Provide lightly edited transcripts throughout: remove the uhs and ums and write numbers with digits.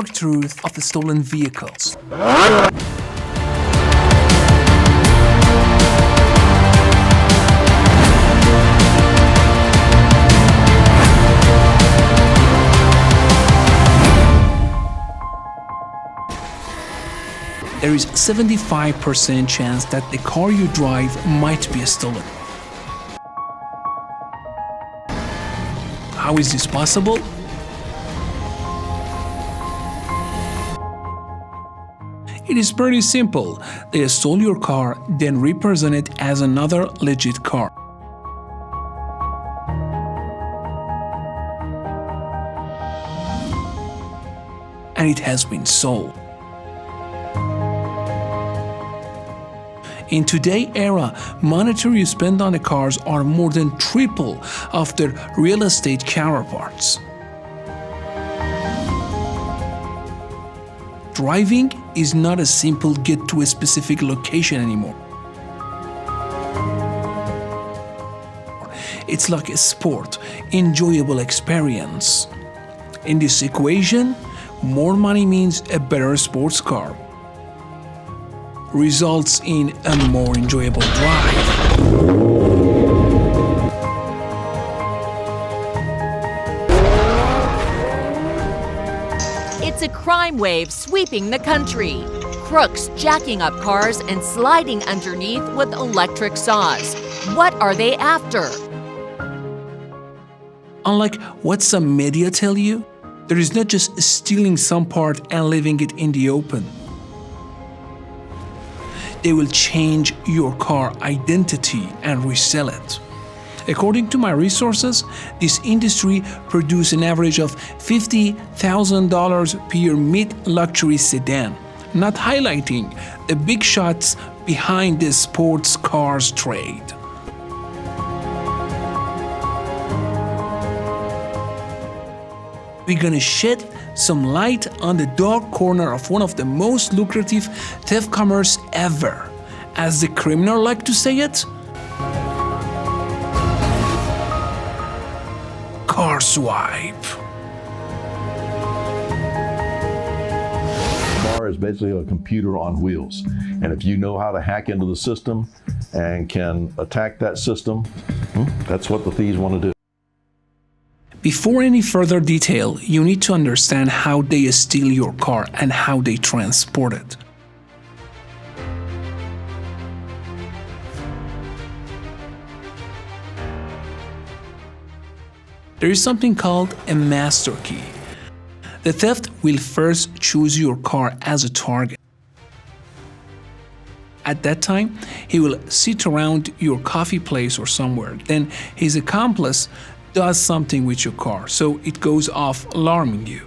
dark truth of the stolen vehicles. There is 75% chance that the car you drive might be stolen. How is this possible? It is pretty simple. They stole your car, then represent it as another legit car. And it has been sold. In today's era, monetary you spend on the cars are more than triple of their real estate counterparts. Driving is not a simple get to a specific location anymore. It's like a sport, enjoyable experience. In this equation, more money means a better sports car. Results in a more enjoyable drive. It's a crime wave sweeping the country. Crooks jacking up cars and sliding underneath with electric saws. What are they after? Unlike what some media tell you, there is not just stealing some part and leaving it in the open. They will change your car identity and resell it. According to my resources, this industry produces an average of $50,000 per mid-luxury sedan, not highlighting the big shots behind the sports cars trade. We're gonna shed some light on the dark corner of one of the most lucrative theft commerce ever. As the criminal like to say it, car swipe. Car is basically a computer on wheels. And if you know how to hack into the system and can attack that system, that's what the thieves want to do. Before any further detail, you need to understand how they steal your car and how they transport it. There is something called a master key. The theft will first choose your car as a target. At that time, he will sit around your coffee place or somewhere. Then his accomplice does something with your car, so it goes off alarming you.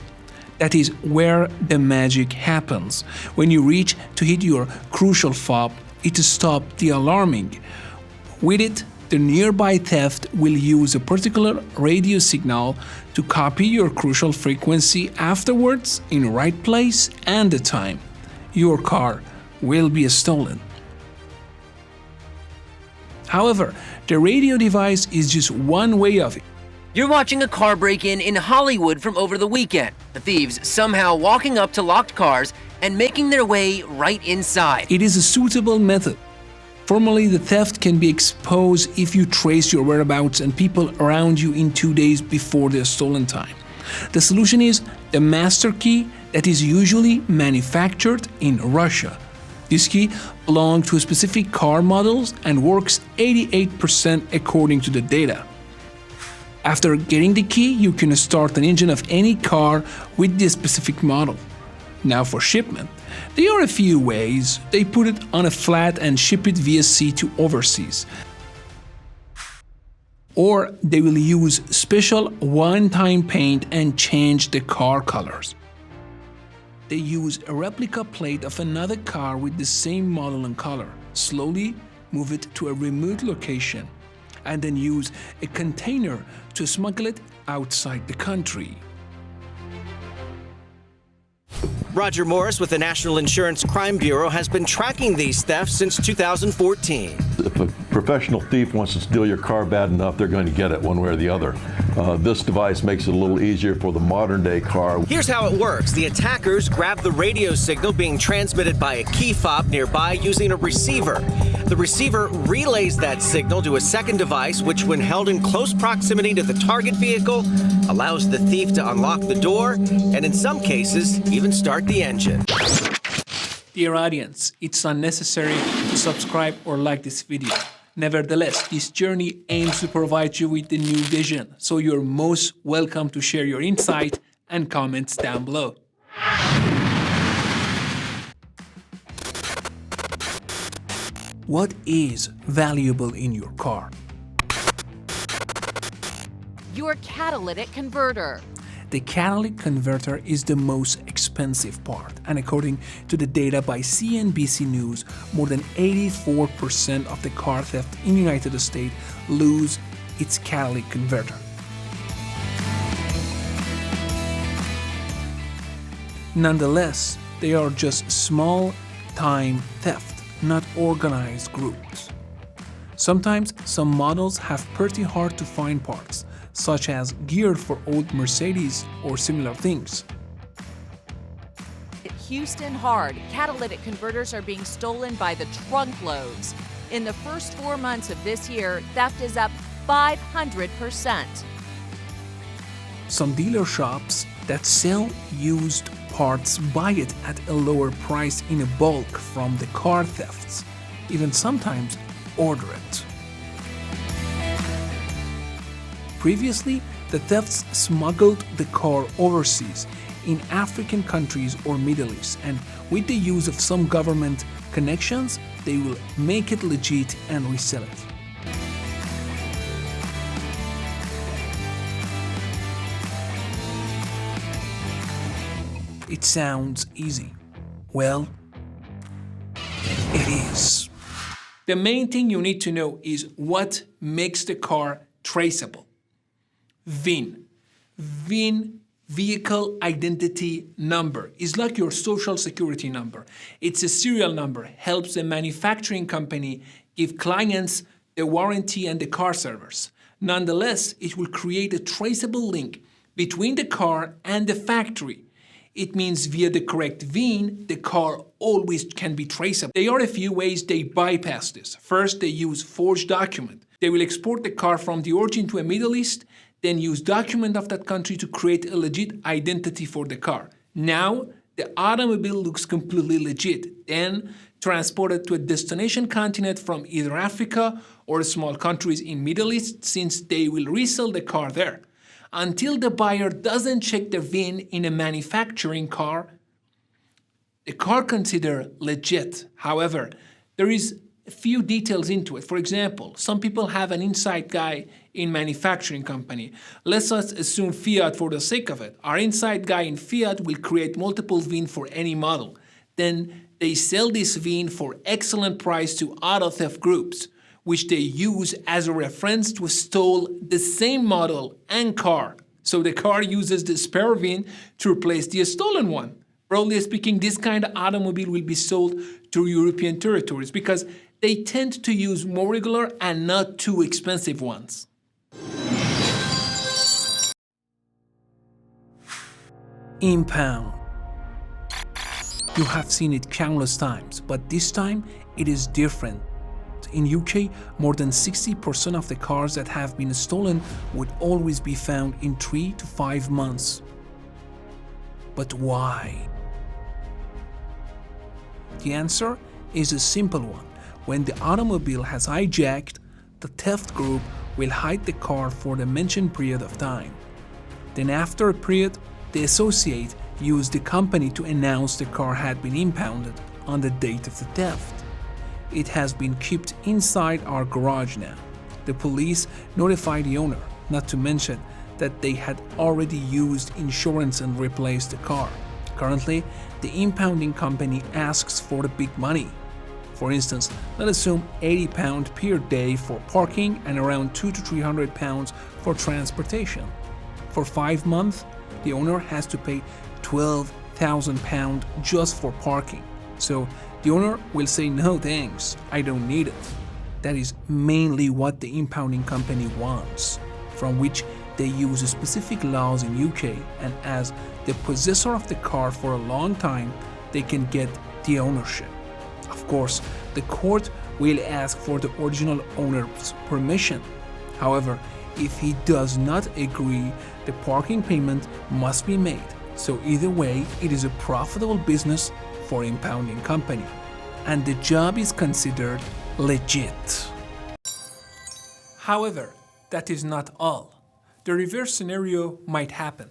That is where the magic happens. When you reach to hit your crucial fob, it stops the alarming. With it, the nearby theft will use a particular radio signal to copy your crucial frequency afterwards in the right place and the time. Your car will be stolen. However, the radio device is just one way of it. You're watching a car break-in in Hollywood from over the weekend. The thieves somehow walking up to locked cars and making their way right inside. It is a suitable method. Formally, the theft can be exposed if you trace your whereabouts and people around you in 2 days before the stolen time. The solution is the master key that is usually manufactured in Russia. This key belongs to specific car models and works 88% according to the data. After getting the key, you can start an engine of any car with this specific model. Now for shipment. There are a few ways. They put it on a flat and ship it via sea to overseas. Or they will use special one-time paint and change the car colors. They use a replica plate of another car with the same model and color, slowly move it to a remote location, and then use a container to smuggle it outside the country. Roger Morris with the National Insurance Crime Bureau has been tracking these thefts since 2014. If a professional thief wants to steal your car bad enough, they're going to get it one way or the other. This device makes it a little easier for the modern day car. Here's how it works. The attackers grab the radio signal being transmitted by a key fob nearby using a receiver. The receiver relays that signal to a second device, which, when held in close proximity to the target vehicle, allows the thief to unlock the door and, in some cases, even start the engine. Dear audience, it's unnecessary to subscribe or like this video. Nevertheless, this journey aims to provide you with a new vision, so you're most welcome to share your insight and comments down below. What is valuable in your car? Your catalytic converter. The catalytic converter is the most expensive part, and according to the data by CNBC News, more than 84% of the car theft in the United States lose its catalytic converter. Nonetheless, they are just small-time theft, not organized groups. Sometimes some models have pretty hard to find parts, such as geared for old Mercedes or similar things. At Houston Hard, catalytic converters are being stolen by the trunkloads. In the first 4 months of this year, theft is up 500%. Some dealer shops that sell used parts buy it at a lower price in a bulk from the car thefts, even sometimes order it. Previously, the thefts smuggled the car overseas in African countries or Middle East, and with the use of some government connections, they will make it legit and resell it. It sounds easy. Well, it is. The main thing you need to know is what makes the car traceable. VIN. VIN, Vehicle Identity Number, is like your social security number. It's a serial number, helps the manufacturing company give clients the warranty and the car servers. Nonetheless, it will create a traceable link between the car and the factory. It means via the correct VIN, the car always can be traceable. There are a few ways they bypass this. First, they use forged document. They will export the car from the origin to a Middle East, then use document of that country to create a legit identity for the car. Now, the automobile looks completely legit, then transported to a destination continent from either Africa or small countries in Middle East, since they will resell the car there. Until the buyer doesn't check the VIN in a manufacturing car, the car considered legit. However, there is a few details into it. For example, some people have an inside guy in manufacturing company. Let's assume Fiat for the sake of it. Our inside guy in Fiat will create multiple VIN for any model. Then they sell this VIN for excellent price to auto theft groups, which they use as a reference to stole the same model and car. So the car uses the spare VIN to replace the stolen one. Broadly speaking, this kind of automobile will be sold to European territories because they tend to use more regular and not too expensive ones. Impound. You have seen it countless times, but this time it is different. In UK, more than 60% of the cars that have been stolen would always be found in 3 to 5 months. But why? The answer is a simple one. When the automobile has hijacked, the theft group will hide the car for the mentioned period of time. Then after a period, the associate used the company to announce the car had been impounded on the date of the theft. It has been kept inside our garage now. The police notified the owner, not to mention that they had already used insurance and replaced the car. Currently, the impounding company asks for the big money. For instance, let's assume £80 per day for parking and around £200 to £300 for transportation. For 5 months, the owner has to pay £12,000 just for parking. So the owner will say, no thanks, I don't need it. That is mainly what the impounding company wants, from which they use specific laws in UK, and as the possessor of the car for a long time, they can get the ownership. Of course, the court will ask for the original owner's permission. However, if he does not agree, the parking payment must be made. So either way, it is a profitable business for impounding company, and the job is considered legit. However, that is not all. The reverse scenario might happen.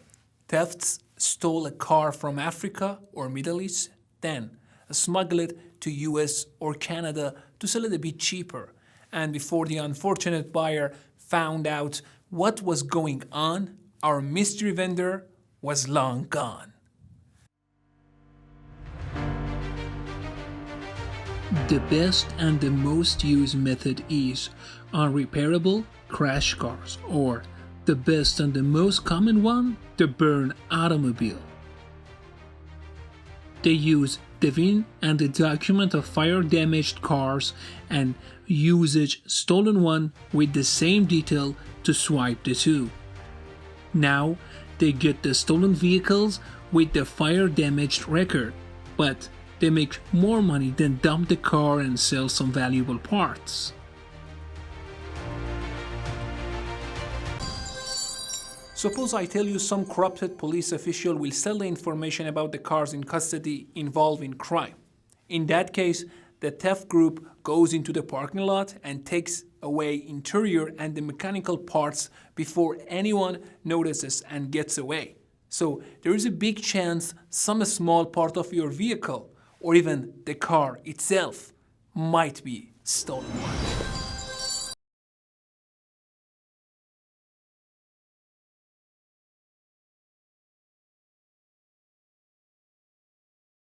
Thefts stole a car from Africa or Middle East, then smuggle it to US or Canada to sell it a bit cheaper. And before the unfortunate buyer found out what was going on, our mystery vendor was long gone. The best and the most used method is unrepairable crash cars, or the best and the most common one, the burn automobile. They use the VIN and the document of fire-damaged cars and usage stolen one with the same detail to swipe the two. Now they get the stolen vehicles with the fire-damaged record, but they make more money than dump the car and sell some valuable parts. Suppose I tell you some corrupted police official will sell the information about the cars in custody involved in crime. In that case, the theft group goes into the parking lot and takes away interior and the mechanical parts before anyone notices and gets away. So there is a big chance some small part of your vehicle or even the car itself might be stolen.